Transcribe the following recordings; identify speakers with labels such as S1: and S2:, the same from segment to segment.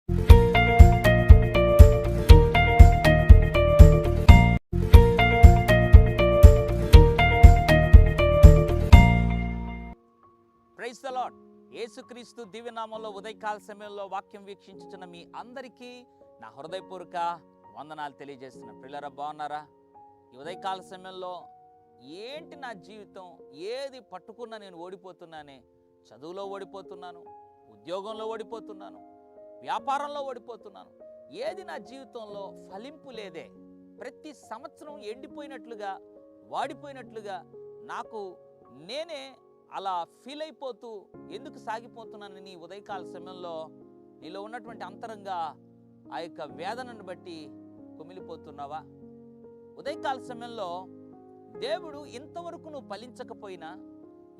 S1: Praise the lord. యేసుక్రీస్తు దివ్యనామంలో ఉదయకాల సమయంలో వాక్యం వీక్షించుచున్న మీ అందరికీ నా హృదయపూర్వక వందనాలు తెలియజేస్తున్నా. పిల్లరా, బాగున్నారా? ఈ ఉదయకాల సమయంలో ఏంటి నా జీవితం, ఏది పట్టుకున్నా నేను ఓడిపోతున్నానే. చదువులో ఓడిపోతున్నాను, ఉద్యోగంలో ఓడిపోతున్నాను, వ్యాపారంలో ఓడిపోతున్నాను. ఏది నా జీవితంలో ఫలింపు లేదే. ప్రతి సంవత్సరం ఎండిపోయినట్లుగా, వాడిపోయినట్లుగా నాకు నేనే అలా ఫీల్ అయిపోతూ ఎందుకు సాగిపోతున్నానని ఉదయకాల సమయంలో నీలో ఉన్నటువంటి అంతరంగా ఆ యొక్క వేదనను బట్టి కుమిలిపోతున్నావా? ఉదయకాల సమయంలో దేవుడు ఇంతవరకు నువ్వు ఫలించకపోయినా,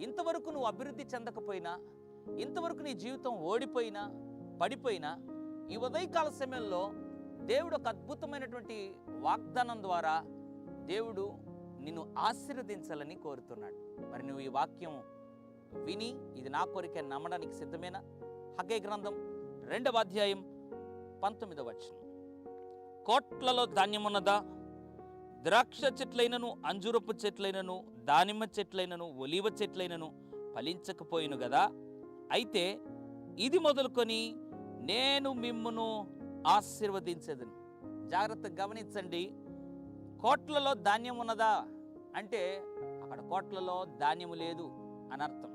S1: ఇంతవరకు నువ్వు అభివృద్ధి చెందకపోయినా, ఇంతవరకు నీ జీవితం ఓడిపోయినా, పడిపోయినా, ఈ ఉదయకాల సమయంలో దేవుడు ఒక అద్భుతమైనటువంటి వాగ్దానం ద్వారా దేవుడు నిన్ను ఆశీర్వదించాలని కోరుతున్నాడు. మరి నువ్వు ఈ వాక్యం విని ఇది నా కోరిక నమ్మడానికి సిద్ధమేనా? హగ్గై గ్రంథం 2వ అధ్యాయం 19వ వచనం. కోట్లలో ధాన్యమున్నదా? ద్రాక్ష చెట్లైనను, అంజూరపు చెట్లైనను, దానిమ్మ చెట్లైనను, ఒలీవ చెట్లైనను ఫలించకపోయిను గదా. అయితే ఇది మొదలుకొని నేను మిమ్మును ఆశీర్వదించేదను. జాగ్రత్తగా గమనించండి. కోట్లలో ధాన్యం ఉన్నదా అంటే అక్కడ కోట్లలో ధాన్యము లేదు అని అర్థం.